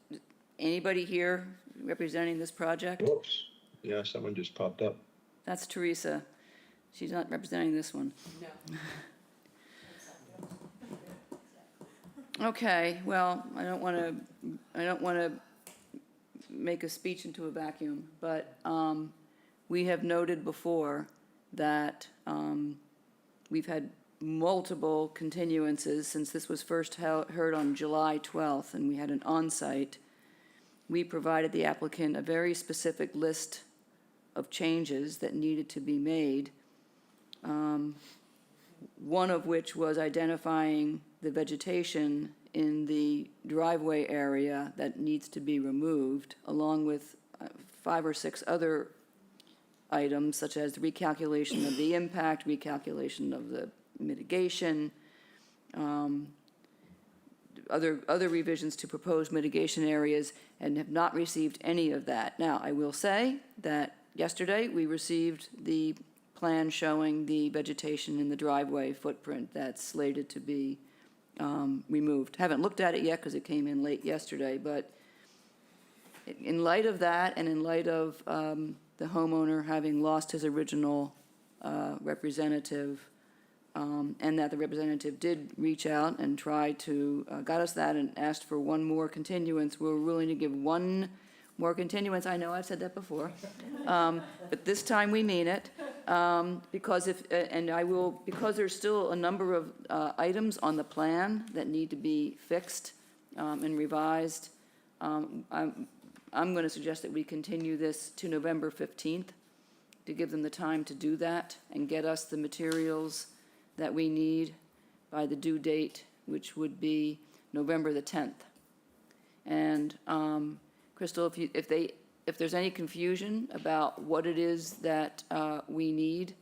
Anybody here representing this project? Whoops. Yeah, someone just popped up. That's Teresa. She's not representing this one. Okay, well, I don't want to make a speech into a vacuum, but we have noted before that we've had multiple continuances since this was first heard on July 12th, and we had an on-site. We provided the applicant a very specific list of changes that needed to be made, one of which was identifying the vegetation in the driveway area that needs to be removed, along with 5 or 6 other items, such as the recalculation of the impact, recalculation of the mitigation, other revisions to proposed mitigation areas, and have not received any of that. Now, I will say that yesterday we received the plan showing the vegetation in the driveway footprint that's slated to be removed. Haven't looked at it yet because it came in late yesterday, but in light of that and in light of the homeowner having lost his original representative, and that the representative did reach out and try to, got us that and asked for one more continuance, we're willing to give one more continuance. I know I've said that before, but this time we mean it. Because because there's still a number of items on the plan that need to be fixed and revised, I'm going to suggest that we continue this to November 15th to give them the time to do that and get us the materials that we need by the due date, which would be November the 10th. And Crystal, if there's any confusion about what it is that we need,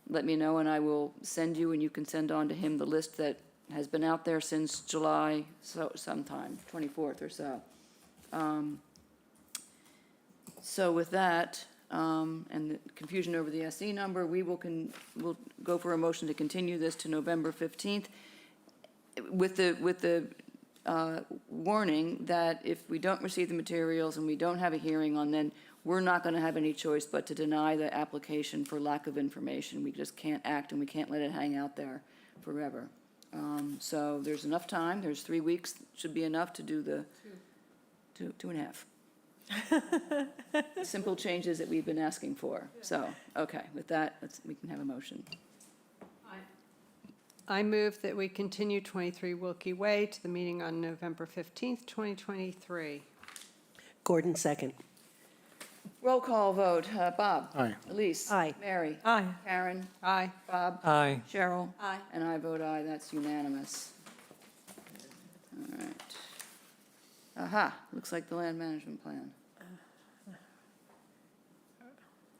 let me know and I will send you, and you can send on to him the list that has been out there since July, so sometime, 24th or so. So with that, and the confusion over the SE number, we'll go for a motion to continue this to November 15th with the warning that if we don't receive the materials and we don't have a hearing on, then we're not going to have any choice but to deny the application for lack of information. We just can't act and we can't let it hang out there forever. So there's enough time. There's 3 weeks, should be enough to do the 2.5. Simple changes that we've been asking for. So, okay, with that, we can have a motion. I move that we continue 23 Wilkie Way to the meeting on November 15th, 2023. Gordon, second. Roll call vote. Bob? Aye. Elise? Aye. Mary? Aye. Karen? Aye. Bob? Aye. Cheryl? Aye. And I vote aye, that's unanimous. All right. Aha, looks like the land management plan.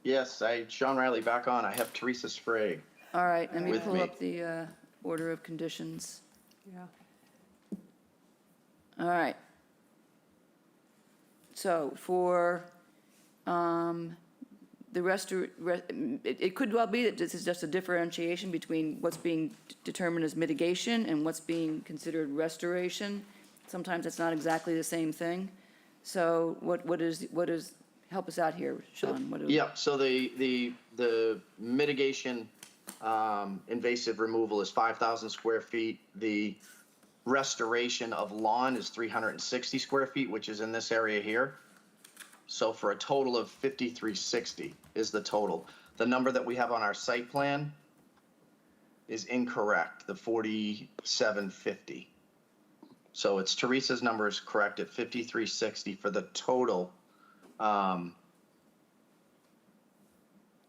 Yes, Sean Riley back on. I have Teresa Sprague. All right, let me With pull me. up the order of conditions. Yeah. All right. So for the it could well be that this is just a differentiation between what's being determined as mitigation and what's being considered restoration. Sometimes it's not exactly the same thing. So what is, help us out here, Sean. What is- Yep, so the mitigation invasive removal is 5,000 square feet. The restoration of lawn is 360 square feet, which is in this area here. So for a total of 5,360 is the total. The number that we have on our site plan is incorrect, the 4,750. So it's Teresa's number is correct at 5,360 for the total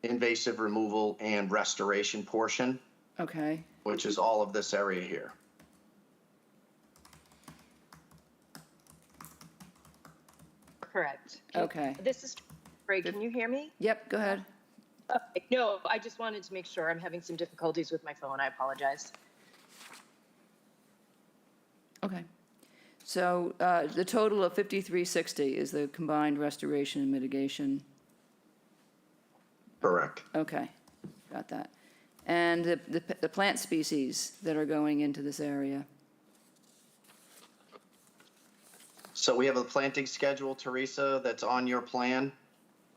invasive removal and restoration portion, Okay, which is all of this area here. Correct. okay. This is Ray. Can you hear me? Yep, go ahead. Okay. No, I just wanted to make sure. I'm having some difficulties with my phone. I apologize. Okay. So the total of 5,360 is the combined restoration and mitigation. Correct. Okay, got that. And the plant species that are going into this area? So we have a planting schedule, Teresa, that's on your plan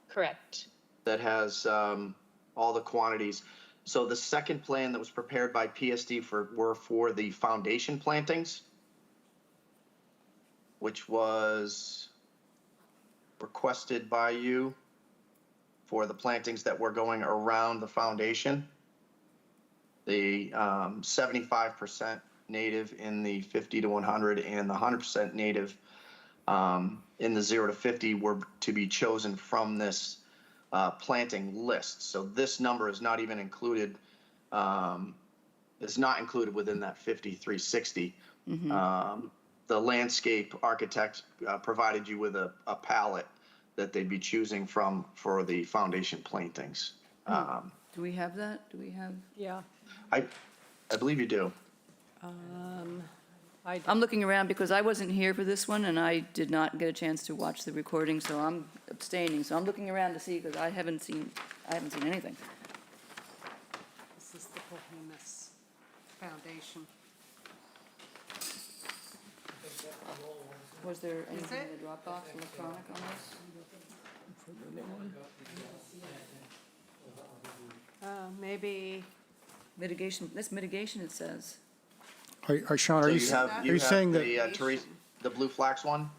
Correct. that has all the quantities. So the second plan that was prepared by PSD were for the foundation plantings, which was requested by you for the plantings that were going around the foundation. The 75% native in the 50 to 100 and the 100% native in the 0 to 50 were to be chosen from this planting list. So this number is not even included, is not included within that 5,360. The landscape architect provided you with a palette that they'd be choosing from for the foundation plantings. Do we have that? Do we have? Yeah. I believe you do. I'm looking around because I wasn't here for this one, and I did not get a chance to watch the recording, so I'm abstaining. So I'm looking around to see, because I haven't seen anything. This is the Cohemus Foundation. Was there anything it? in the Dropbox electronic on this? Maybe, Mitigation, this mitigation, it says. Sean, So are you you have, are you you have saying that, the, Teresa, the blue flax one?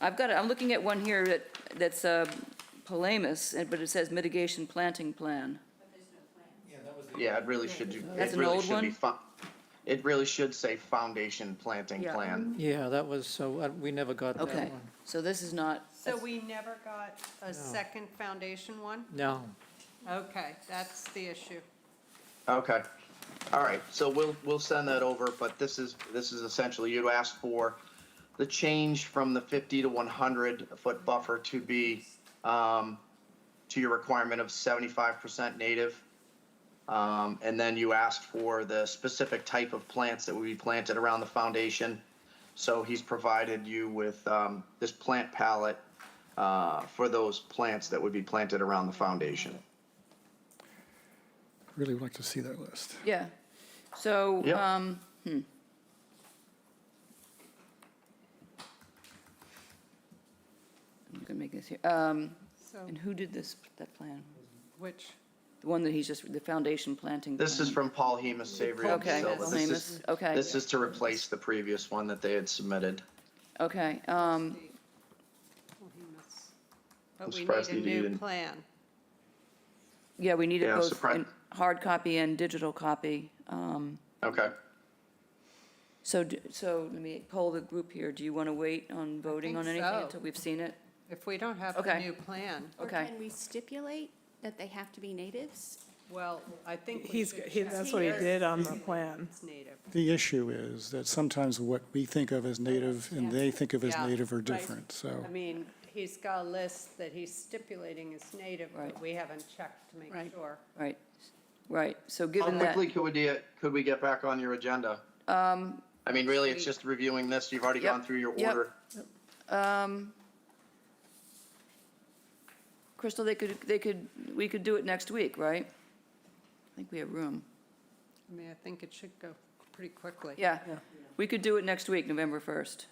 I've got it, I'm looking at one here that's Palamas, but it says mitigation planting plan. Yeah, it really should, That's it an really old should be, one? it really should say foundation planting Yeah. plan. Yeah, that was, so we never got that Okay, one. so this is not, so we never got a second foundation one? No. Okay, that's the issue. Okay. All right, so we'll send that over, but this is essentially, you'd asked for the change from the 50 to 100 foot buffer to be, to your requirement of 75% native. And then you asked for the specific type of plants that would be planted around the foundation. So he's provided you with, this plant palette, for those plants that would be planted around the foundation. really would like to see that list. yeah. So, Yep. I'm gonna make this here. So, And who did that plan? which, The one that he's just, the foundation planting? This is plan. from Paul Hemus, Savory. Okay, Silva. Paul This Hemus, is- okay. This is to replace the previous one that they had submitted. Okay, Cohemus. But I'm we surprised need a you new didn't- plan. yeah, we need it Yeah, I'm both surprised. in hard copy and digital copy. Okay. So let me poll the group here. Do you want to wait on voting on think anything so. until we've seen it? If we don't have the Okay. new plan, Or Okay. can we stipulate that they have to be natives? well, I think we He's, should he, check. that's what he did on the plan. It's native. The issue is that sometimes what we think of as native and they think of as Yeah. native are Right. different, so. I mean, he's got a list that he's stipulating as native, but Right. we haven't checked to make Right. sure. Right, right. So How given that, quickly could we get back on your agenda? I mean, really, it's just reviewing this. You've already Yep, gone through your yep. order. Crystal, we could do it next week, right? I think we have room. I mean, I think it should go pretty quickly. Yeah, we could do it next week, November 1st.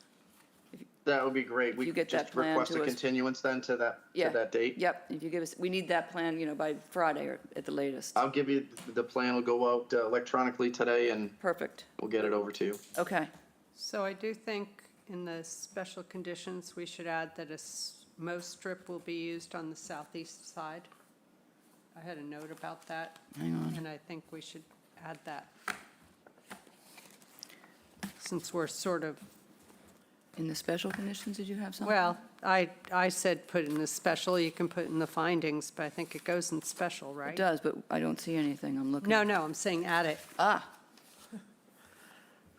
That would be great. We You could get that just plan request to a us. continuance then to Yeah. that date. Yep, if you give us, we need that plan, by Friday or at the latest. I'll give you, the plan will go out electronically today and Perfect, we'll get it over to you. okay. So I do think in the special conditions, we should add that a mow strip will be used on the southeast side. I had a note about that. Hang on. And I think we should add that. Since we're sort of, In the special conditions, did you have something? well, I said put in the special, you can put in the findings, but I think it goes in special, It right? does, but I don't see anything, I'm looking. No, I'm saying add it, Ah.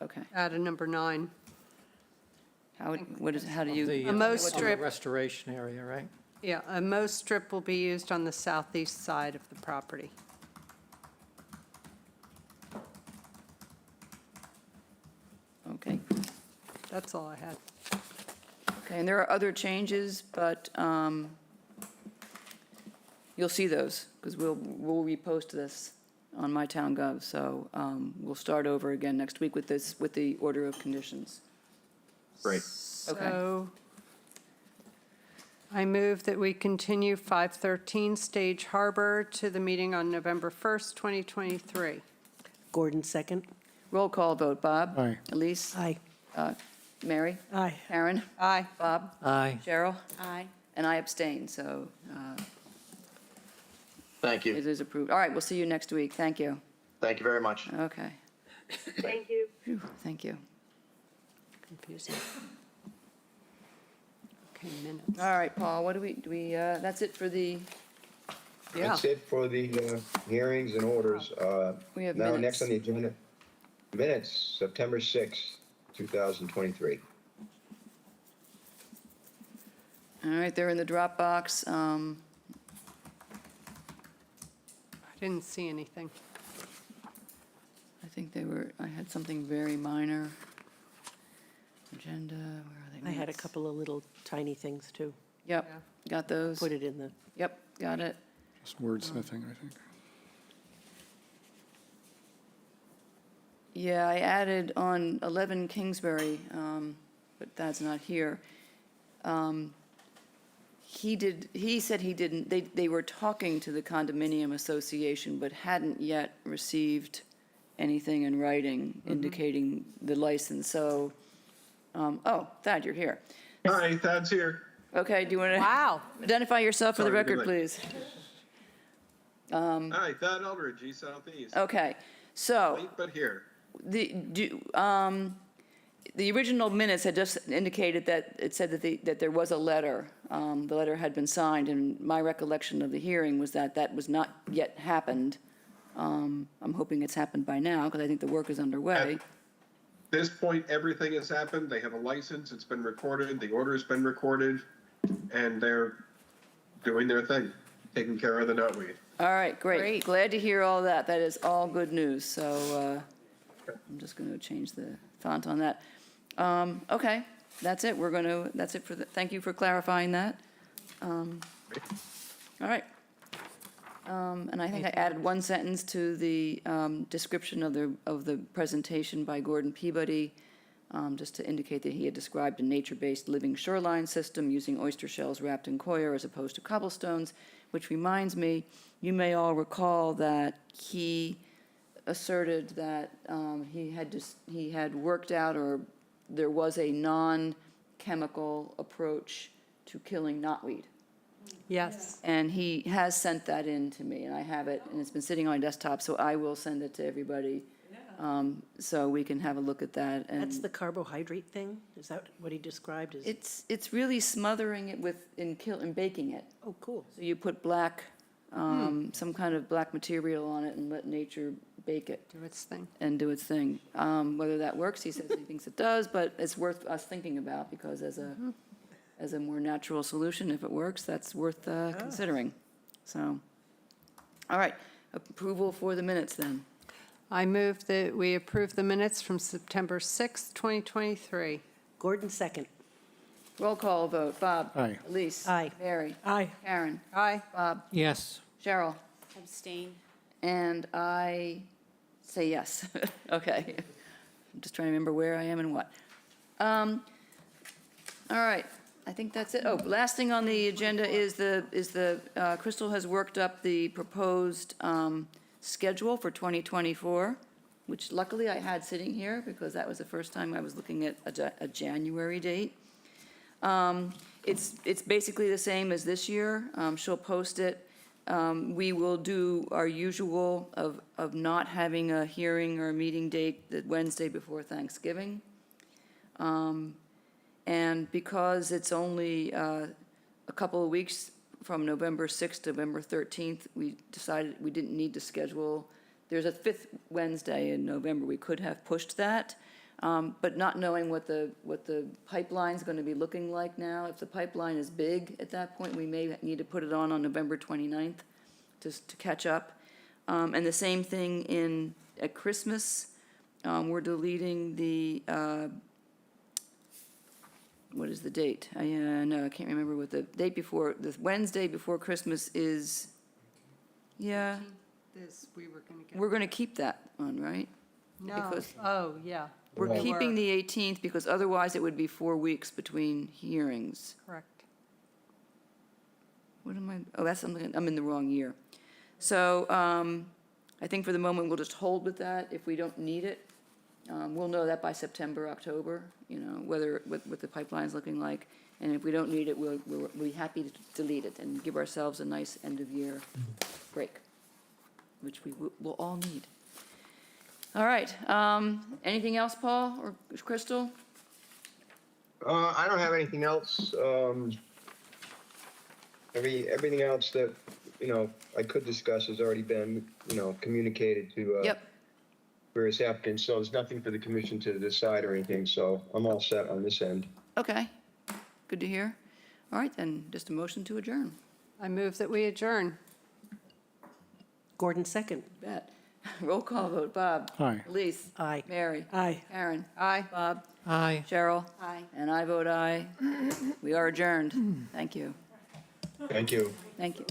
Okay, add a number 9. how do you? The, A mow on the strip. restoration area, right? Yeah, a mow strip will be used on the southeast side of the property. Okay, That's all I had. okay, and there are other changes, but you'll see those, because we'll repost this on My Town Gov, so we'll start over again next week with this, with the order of conditions. Great. Okay. So I move that we continue 513 Stage Harbor to the meeting on November 1st, 2023. Gordon, second. Roll call vote, Bob? Aye. Elise? Aye. Mary? Aye. Karen? Aye. Bob? Aye. Cheryl? Aye. And I abstain, so Thank you. it is approved. All right, we'll see you next week. Thank you. Thank you very much. Okay. Thank you. Phew, thank you. Confusing. Okay, minutes. All right, Paul, what do we, that's it for the, Yeah. That's it for the hearings and orders. We have Now, minutes. next on the agenda, minutes, September 6th, 2023. all right, they're in the Dropbox. I didn't see anything. I think I had something very minor. Agenda, where are they? I had a Minutes. couple of little tiny things too. Yep, got those. Put it in the, Yep, got it. Just wordsmithing, I think. Yeah, I added on 11 Kingsbury, but that's not here. He said he didn't, they were talking to the condominium association, but hadn't yet received anything in writing indicating the license, so, Thad, you're here. Hi, Thad's here. Okay, do you want to Wow. identify yourself for the Sorry, record, good please? Hi, Thad Eldridge, East Southeast. Okay, so. Late but here. The original minutes had just indicated that, it said that there was a letter. The letter had been signed, and my recollection of the hearing was that that was not yet happened. I'm hoping it's happened by now, because I think the work is underway. At this point, everything has happened. They have a license, it's been recorded, the order's been recorded, and they're doing their thing, taking care of the knotweed. All right, great. Great. Glad to hear all that. That is all good news, so I'm just going to change the font on that. Okay, that's it. That's it for thank you for clarifying that. All right. And I think I added one sentence to the description of the presentation by Gordon Peabody, just to indicate that he had described a nature-based living shoreline system using oyster shells wrapped in coir as opposed to cobblestones, which reminds me, you may all recall that he asserted that he had worked out, or there was a non-chemical approach to killing knotweed. Yes. And he has sent that in to me, and I have it, and it's been sitting on my desktop, so I will send it to everybody, so we can have a look at that. And That's the carbohydrate thing? Is that what he described as? it's really smothering it in baking it. Oh, cool. So you put some kind of black material on it and let nature bake it Do its thing. and do its thing. Whether that works, he says he thinks it does, but it's worth us thinking about, because as a more natural solution, if it works, that's worth considering. So, all right, approval for the minutes then. I move that we approve the minutes from September 6th, 2023. Gordon, second. Roll call vote. Bob? Aye. Elise? Aye. Mary? Aye. Karen? Aye. Bob? Yes. Cheryl? Abstain. And I say yes. Okay. I'm just trying to remember where I am and what. All right, I think that's it. Oh, last thing on the agenda is Crystal has worked up the proposed schedule for 2024, which luckily I had sitting here, because that was the first time I was looking at a January date. It's basically the same as this year. She'll post it. We will do our usual of not having a hearing or a meeting date the Wednesday before Thanksgiving. And because it's only a couple of weeks from November 6th to November 13th, we decided we didn't need to schedule. There's a fifth Wednesday in November. We could have pushed that, but not knowing what the pipeline's going to be looking like now. If the pipeline is big at that point, we may need to put it on November 29th just to catch up. And the same thing at Christmas. We're deleting the, what is the date? No, I can't remember what the date before, the Wednesday before Christmas is, yeah, we're going to keep that one, right? No, because- oh, yeah. We're We keeping were. the 18th because otherwise it would be 4 weeks between hearings. Correct. What am I, oh, that's something, I'm in the wrong year. So I think for the moment, we'll just hold with that. If we don't need it, we'll know that by September, October, whether, what the pipeline's looking like. And if we don't need it, we'll be happy to delete it and give ourselves a nice end-of-year break, which we will all need. All right, anything else, Paul or Crystal? I don't have anything else. Everything else that, I could discuss has already been, communicated to Yep. various applicants, so there's nothing for the commission to decide or anything, so I'm all set on this end. Okay, good to hear. All right, then, just a motion to adjourn. I move that we adjourn. Gordon, second. Bet. Roll call vote. Bob? Aye. Elise? Aye. Mary? Aye. Karen? Aye. Bob? Aye. Cheryl? Aye. And I vote aye. We are adjourned. Thank you. Thank you. Thank you.